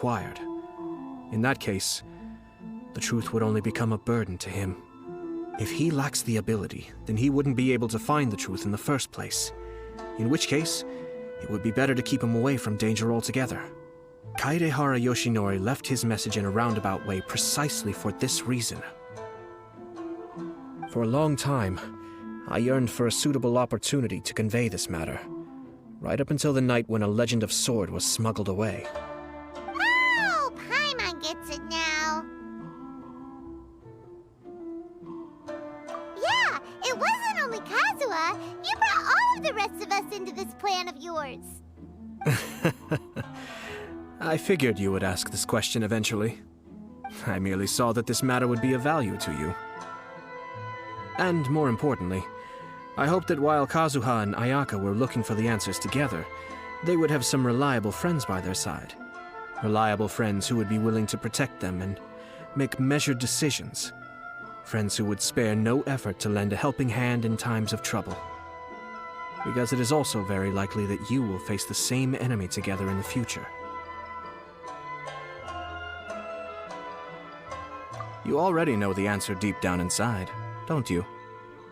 required. In that case, the truth would only become a burden to him. If he lacks the ability, then he wouldn't be able to find the truth in the first place. In which case, it would be better to keep him away from danger altogether. Kaedehara Yoshinori left his message in a roundabout way precisely for this reason. For a long time, I yearned for a suitable opportunity to convey this matter, right up until the night when a legend of sword was smuggled away. Oh, Paimon gets it now. Yeah, it wasn't only Kazuha. You brought all of the rest of us into this plan of yours. I figured you would ask this question eventually. I merely saw that this matter would be of value to you. And more importantly, I hoped that while Kazuha and Ayaka were looking for the answers together, they would have some reliable friends by their side. Reliable friends who would be willing to protect them and make measured decisions. Friends who would spare no effort to lend a helping hand in times of trouble. Because it is also very likely that you will face the same enemy together in the future. You already know the answer deep down inside, don't you?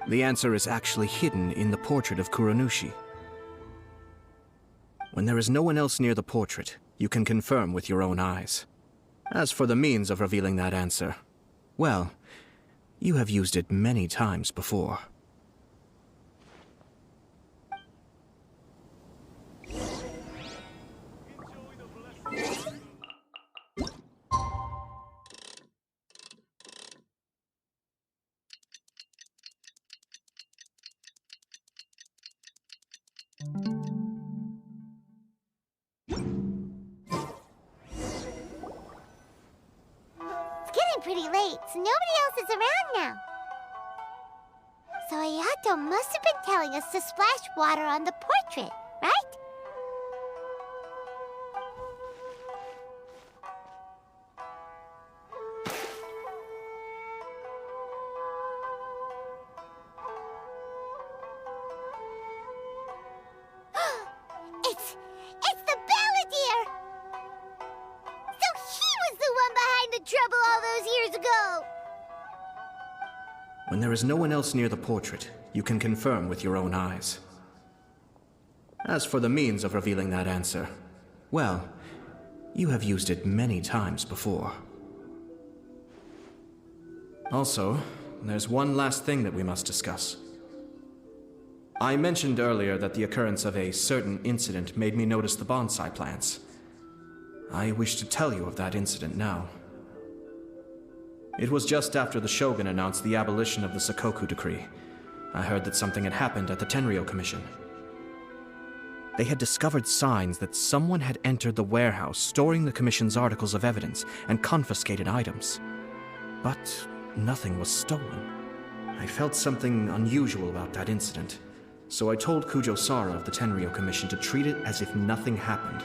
The answer is actually hidden in the portrait of Kuronushi. When there is no one else near the portrait, you can confirm with your own eyes. As for the means of revealing that answer, well, you have used it many times before. Pretty late, so nobody else is around now. So Ayato must have been telling us to splash water on the portrait, right? It's the Balladeer! So he was the one behind the trouble all those years ago! When there is no one else near the portrait, you can confirm with your own eyes. As for the means of revealing that answer, well, you have used it many times before. Also, there's one last thing that we must discuss. I mentioned earlier that the occurrence of a certain incident made me notice the bonsai plants. I wish to tell you of that incident now. It was just after the Shogun announced the abolition of the Sakoku Decree. I heard that something had happened at the Tenryou Commission. They had discovered signs that someone had entered the warehouse storing the Commission's articles of evidence and confiscated items. But nothing was stolen. I felt something unusual about that incident, so I told Kujo-Sara of the Tenryou Commission to treat it as if nothing happened.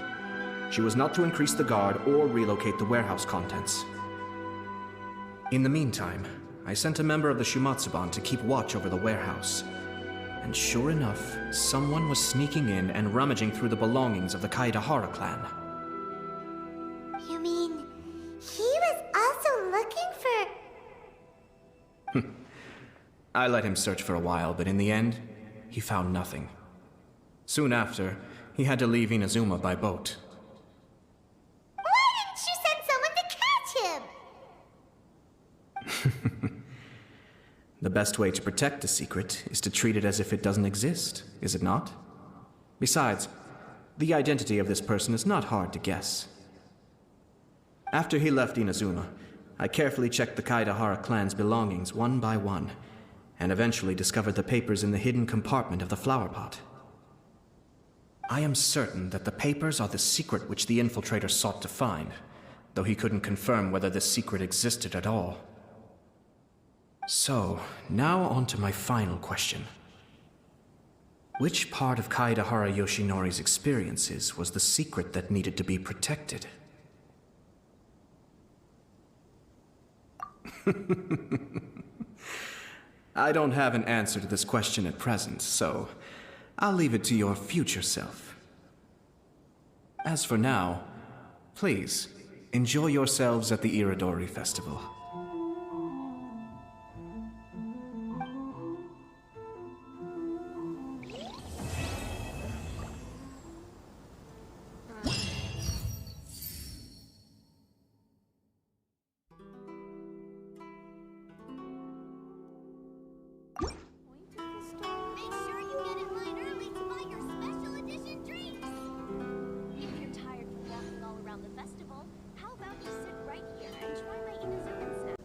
She was not to increase the guard or relocate the warehouse contents. In the meantime, I sent a member of the Shumatsuban to keep watch over the warehouse. And sure enough, someone was sneaking in and rummaging through the belongings of the Kaedehara clan. You mean, he was also looking for... I let him search for a while, but in the end, he found nothing. Soon after, he had to leave Inazuma by boat. Why didn't you send someone to catch him? The best way to protect a secret is to treat it as if it doesn't exist, is it not? Besides, the identity of this person is not hard to guess. After he left Inazuma, I carefully checked the Kaedehara clan's belongings one by one, and eventually discovered the papers in the hidden compartment of the flower pot. I am certain that the papers are the secret which the infiltrator sought to find, though he couldn't confirm whether this secret existed at all. So, now on to my final question. Which part of Kaedehara Yoshinori's experiences was the secret that needed to be protected? I don't have an answer to this question at present, so I'll leave it to your future self. As for now, please, enjoy yourselves at the Iridori Festival. Make sure you get in line early to buy your special edition drinks. If you're tired from walking all around the festival, how about you sit right here and try my Inazuma snack?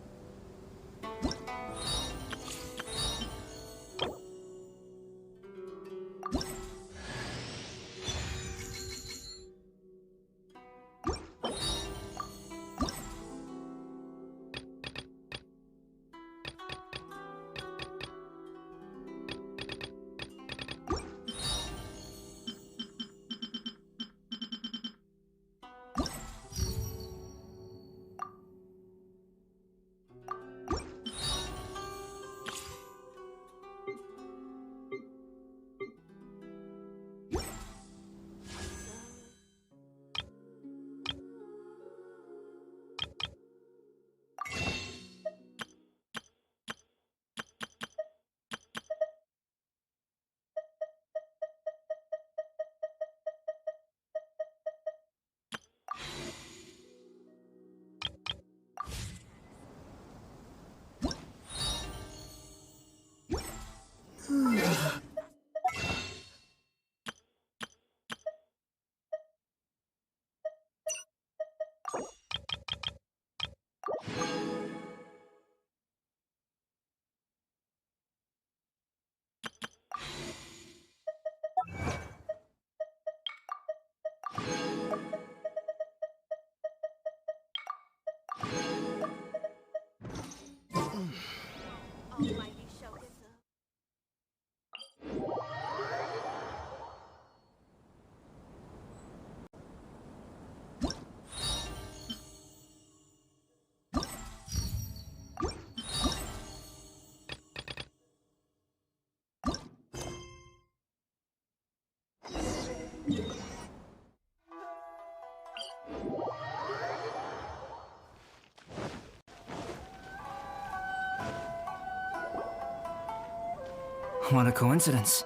What a coincidence.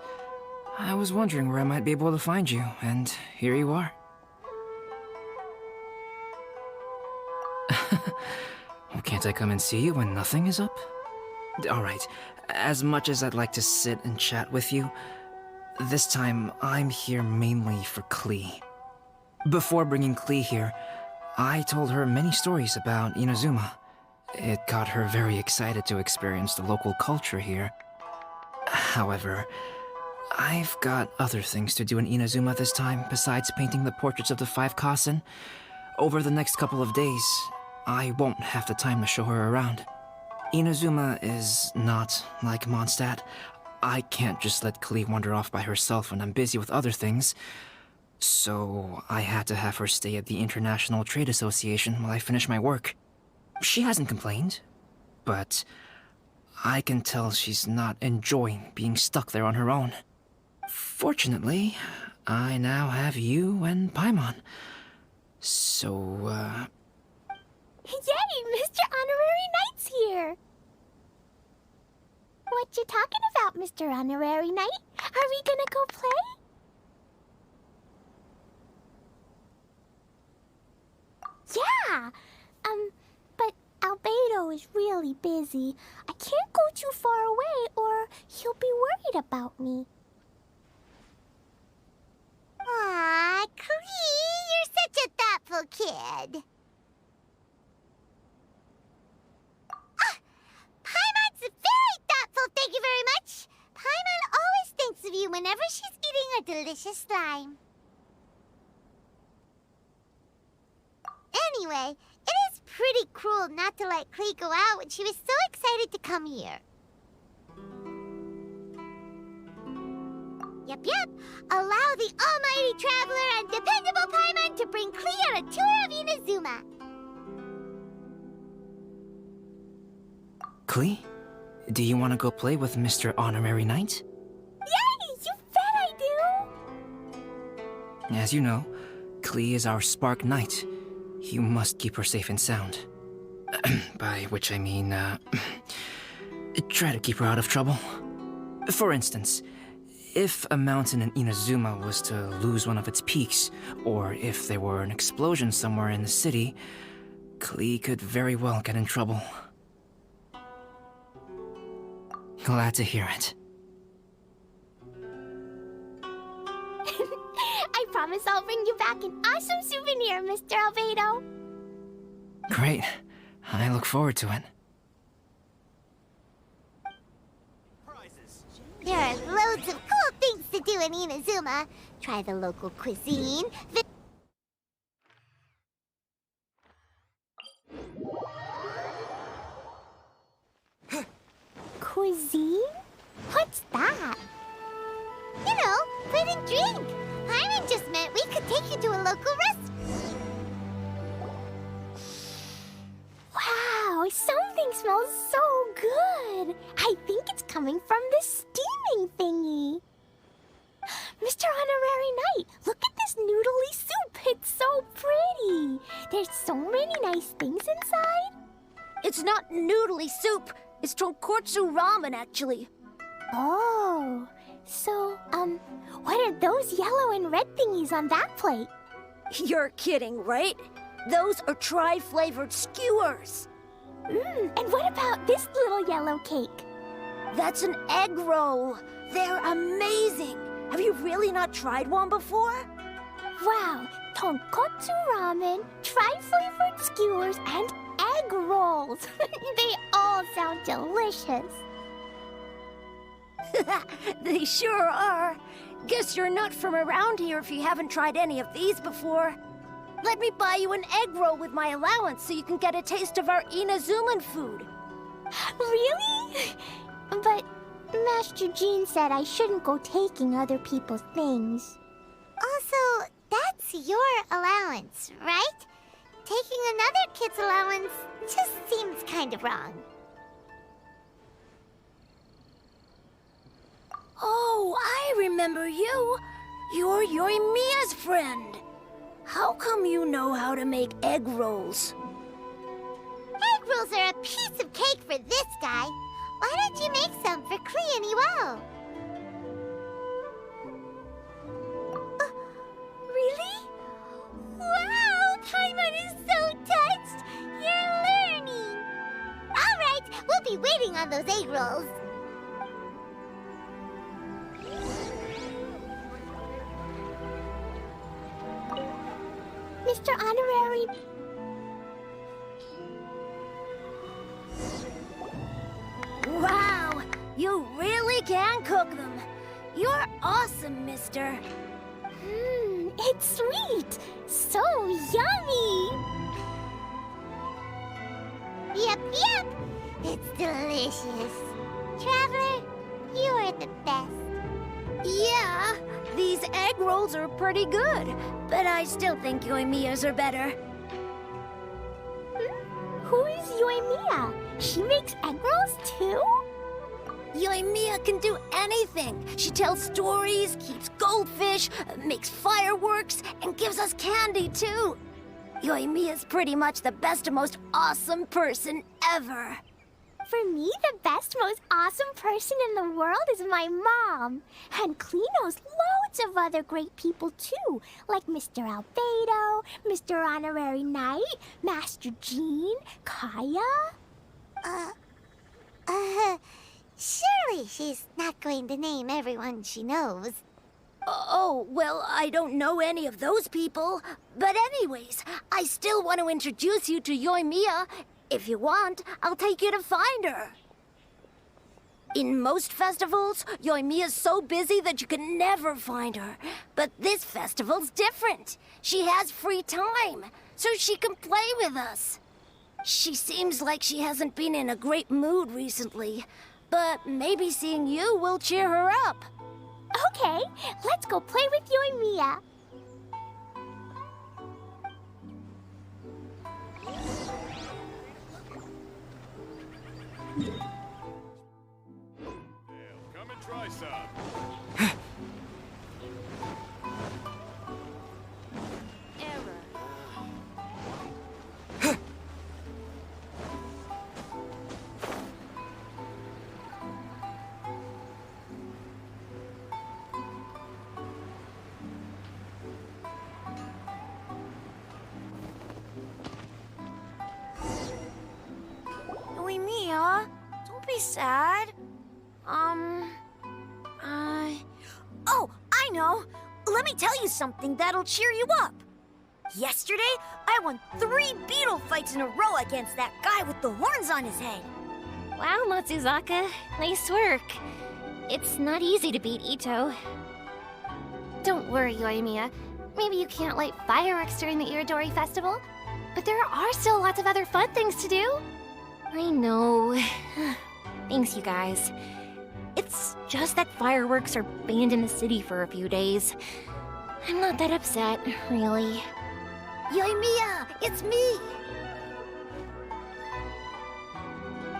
I was wondering where I might be able to find you, and here you are. Can't I come and see you when nothing is up? Alright, as much as I'd like to sit and chat with you, this time I'm here mainly for Klee. Before bringing Klee here, I told her many stories about Inazuma. It got her very excited to experience the local culture here. However, I've got other things to do in Inazuma this time besides painting the portraits of the 5 Kasen. Over the next couple of days, I won't have the time to show her around. Inazuma is not like Mondstadt. I can't just let Klee wander off by herself when I'm busy with other things. So I had to have her stay at the International Trade Association while I finish my work. She hasn't complained, but I can tell she's not enjoying being stuck there on her own. Fortunately, I now have you and Paimon. So, Yay, Mr. Honorary Knight's here! What you talking about, Mr. Honorary Knight? Are we gonna go play? Yeah! But Albedo is really busy. I can't go too far away or he'll be worried about me. Aw, Klee, you're such a thoughtful kid. Paimon's very thoughtful, thank you very much. Paimon always thinks of you whenever she's eating a delicious slime. Anyway, it is pretty cruel not to let Klee go out when she was so excited to come here. Yep. Allow the almighty traveler and dependable Paimon to bring Klee on a tour of Inazuma. Klee, do you want to go play with Mr. Honorary Knight? Yay! You bet I do! As you know, Klee is our Spark Knight. You must keep her safe and sound. By which I mean, try to keep her out of trouble. For instance, if a mountain in Inazuma was to lose one of its peaks, or if there were an explosion somewhere in the city, Klee could very well get in trouble. Glad to hear it. I promise I'll bring you back an awesome souvenir, Mr. Albedo. Great. I look forward to it. There are loads of cool things to do in Inazuma. Try the local cuisine. Cuisine? What's that? You know, food and drink. Hyman just meant we could take you to a local restaurant. Wow, something smells so good. I think it's coming from this steaming thingy. Mr. Honorary Knight, look at this noodly soup. It's so pretty. There's so many nice things inside. It's not noodly soup. It's tonkotsu ramen, actually. Oh, so, what are those yellow and red thingies on that plate? You're kidding, right? Those are tri-flavored skewers. And what about this little yellow cake? That's an egg roll. They're amazing. Have you really not tried one before? Wow, tonkotsu ramen, tri-flavored skewers, and egg rolls. They all sound delicious. They sure are. Guess you're not from around here if you haven't tried any of these before. Let me buy you an egg roll with my allowance so you can get a taste of our Inazuman food. Really? But Master Jean said I shouldn't go taking other people's things. Also, that's your allowance, right? Taking another kid's allowance just seems kind of wrong. Oh, I remember you. You're Yoimiya's friend. How come you know how to make egg rolls? Egg rolls are a piece of cake for this guy. Why don't you make some for Klee and Iwo? Really? Wow, Paimon is so touched. You're learning. All right, we'll be waiting on those egg rolls. Mr. Honorary... Wow, you really can cook them. You're awesome, mister. It's sweet. So yummy. Yep, yep. It's delicious. Traveler, you are the best. Yeah, these egg rolls are pretty good, but I still think Yoimiya's are better. Who is Yoimiya? She makes egg rolls too? Yoimiya can do anything. She tells stories, keeps goldfish, makes fireworks, and gives us candy too. Yoimiya's pretty much the best and most awesome person ever. For me, the best, most awesome person in the world is my mom. And Klee knows loads of other great people too, like Mr. Albedo, Mr. Honorary Knight, Master Jean, Kaya. Surely she's not going to name everyone she knows. Oh, well, I don't know any of those people. But anyways, I still want to introduce you to Yoimiya. If you want, I'll take you to find her. In most festivals, Yoimiya's so busy that you can never find her. But this festival's different. She has free time, so she can play with us. She seems like she hasn't been in a great mood recently, but maybe seeing you will cheer her up. Okay, let's go play with Yoimiya. Come and try some. be sad. Oh, I know. Let me tell you something that'll cheer you up. Yesterday, I won 3 beetle fights in a row against that guy with the horns on his head. Wow, Matsuzaka. Nice work. It's not easy to beat Ito. Don't worry, Yoimiya. Maybe you can't light fireworks during the Iridori Festival, but there are still lots of other fun things to do. I know. Thanks, you guys. It's just that fireworks are banned in the city for a few days. I'm not that upset, really. Yoimiya, it's me!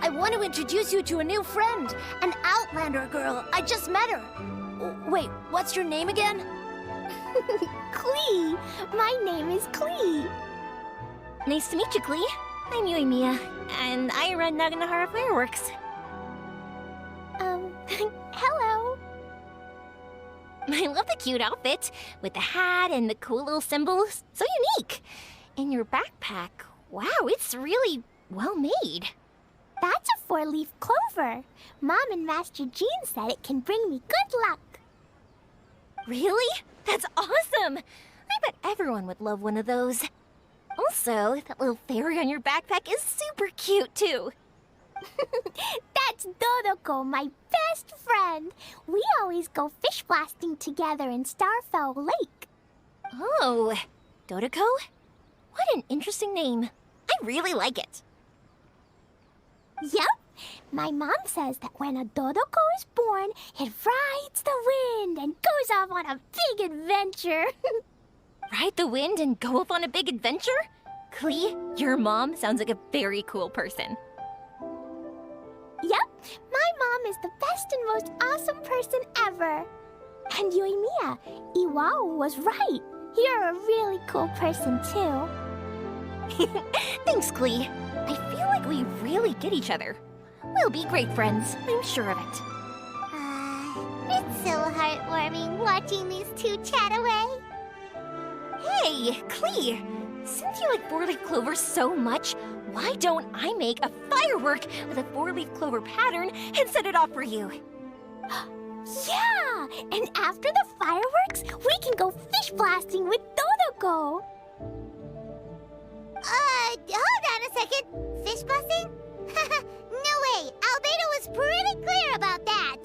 I want to introduce you to a new friend, an Outlander girl. I just met her. Wait, what's your name again? Klee! My name is Klee. Nice to meet you, Klee. I'm Yoimiya, and I run Naganohara Fireworks. Hello. I love the cute outfit, with the hat and the cool little symbols. So unique. And your backpack, wow, it's really well made. That's a 4-leaf clover. Mom and Master Jean said it can bring me good luck. Really? That's awesome! I bet everyone would love one of those. Also, that little fairy on your backpack is super cute, too. That's Dodoko, my best friend. We always go fish blasting together in Starfell Lake. Oh, Dodoko? What an interesting name. I really like it. Yep. My mom says that when a Dodoko is born, it rides the wind and goes off on a big adventure. Ride the wind and go off on a big adventure? Klee, your mom sounds like a very cool person. Yep, my mom is the best and most awesome person ever. And Yoimiya, Iwao was right. You're a really cool person, too. Thanks, Klee. I feel like we really get each other. We'll be great friends, I'm sure of it. It's so heartwarming watching these two chat away. Hey, Klee! Since you like 4-leaf clover so much, why don't I make a firework with a 4-leaf clover pattern and set it off for you? Yeah! And after the fireworks, we can go fish blasting with Dodoko! Hold on a second. Fish blasting? No way! Albedo was pretty clear about that!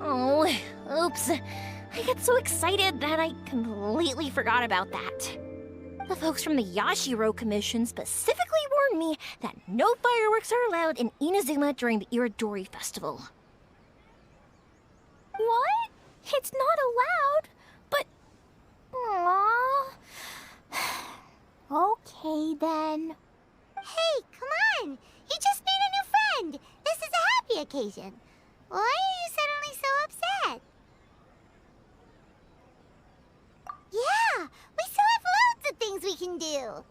Oh, oops. I got so excited that I completely forgot about that. The folks from the Yashiro Commission specifically warned me that no fireworks are allowed in Inazuma during the Iridori Festival. What? It's not allowed? But... Aww... Okay, then. Hey, come on! You just made a new friend! This is a happy occasion. Why are you suddenly so upset? Yeah! We still have loads of things we can do!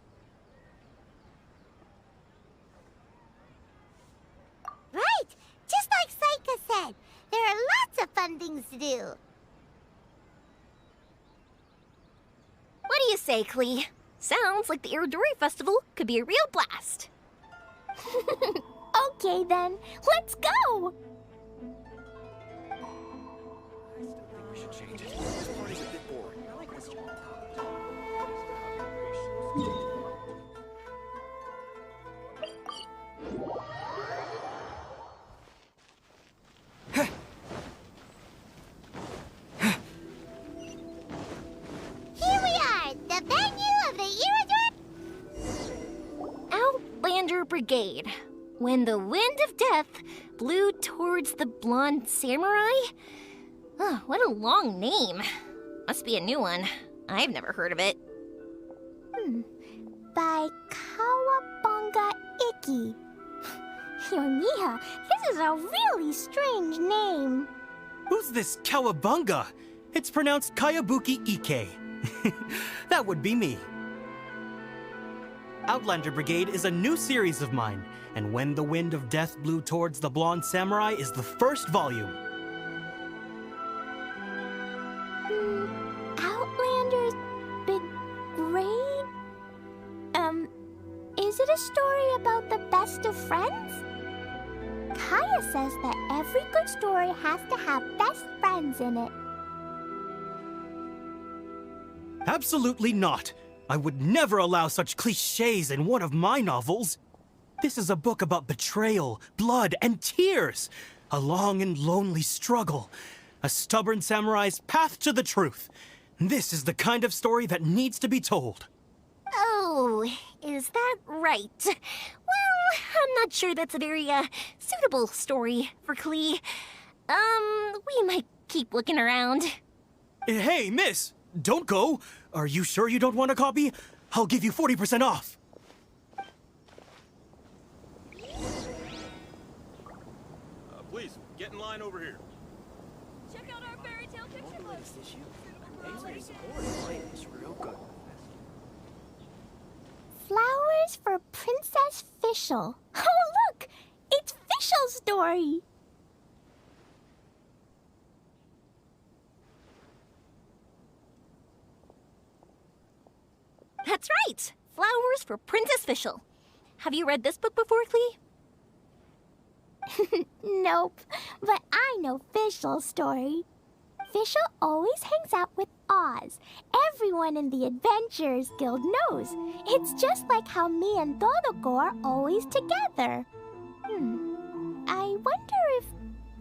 Right! Just like Saika said, there are lots of fun things to do. What do you say, Klee? Sounds like the Iridori Festival could be a real blast. Okay, then. Let's go! We should change it. This party's a bit boring. I like this one. Here we are, the venue of the Iridori... Outlander Brigade. When the wind of death blew towards the blonde samurai? Oh, what a long name. Must be a new one. I've never heard of it. By Kawabunga Iki. Yoimiya, this is a really strange name. Who's this Kawabunga? It's pronounced Kayabuki Ike. That would be me. Outlander Brigade is a new series of mine, and When the Wind of Death Blew Towards the Blonde Samurai is the first volume. Outlander's Brigade? Is it a story about the best of friends? Kaya says that every good story has to have best friends in it. Absolutely not. I would never allow such cliches in one of my novels. This is a book about betrayal, blood, and tears. A long and lonely struggle. A stubborn samurai's path to the truth. This is the kind of story that needs to be told. Oh, is that right? Well, I'm not sure that's a very, suitable story for Klee. We might keep looking around. Hey, miss! Don't go! Are you sure you don't want a copy? I'll give you 40% off! Please, get in line over here. Check out our fairy tale picture book. Flowers for Princess Fischl. Oh, look! It's Fischl's story! That's right! Flowers for Princess Fischl. Have you read this book before, Klee? Nope, but I know Fischl's story. Fischl always hangs out with Oz. Everyone in the Adventurers Guild knows. It's just like how me and Todoko are always together. I wonder if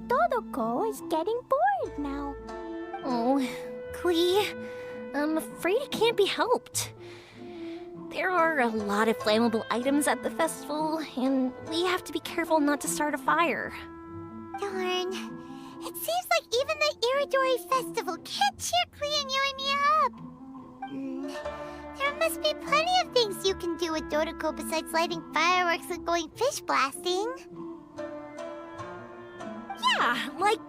Todoko is getting bored now. Oh, Klee, I'm afraid it can't be helped. There are a lot of flammable items at the festival, and we have to be careful not to start a fire. Darn. It seems like even the Iridori Festival can't cheer Klee and Yoimiya up. There must be plenty of things you can do with Dodoko besides lighting fireworks and going fish blasting. Yeah, like,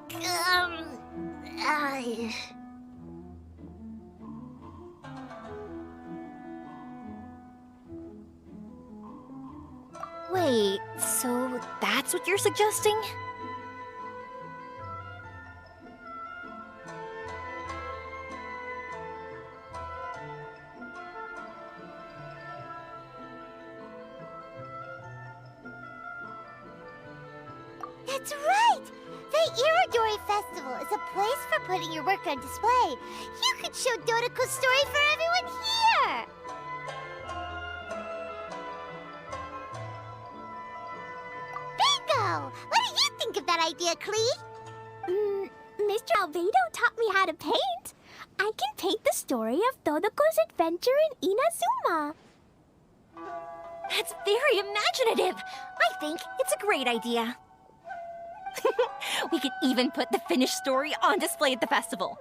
Wait, so that's what you're suggesting? That's right! The Iridori Festival is a place for putting your work on display. You could show Dodoko's story for everyone here! Bingo! What do you think of that idea, Klee? Mr. Albedo taught me how to paint. I can paint the story of Dodoko's adventure in Inazuma. That's very imaginative! I think it's a great idea. We could even put the finished story on display at the festival.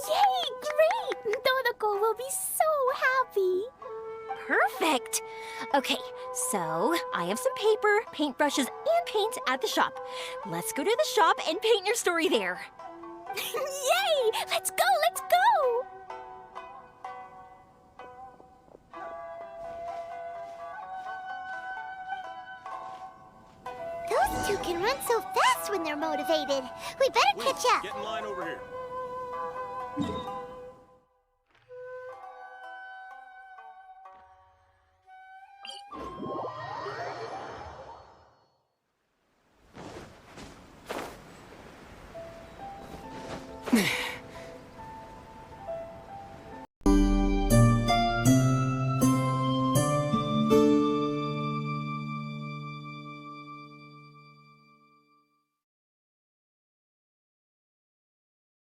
Yay! Great! Dodoko will be so happy. Perfect! Okay, so I have some paper, paintbrushes, and paint at the shop. Let's go to the shop and paint your story there. Yay! Let's go! Let's go! Those two can run so fast when they're motivated. We better Please, catch up. get in line over here.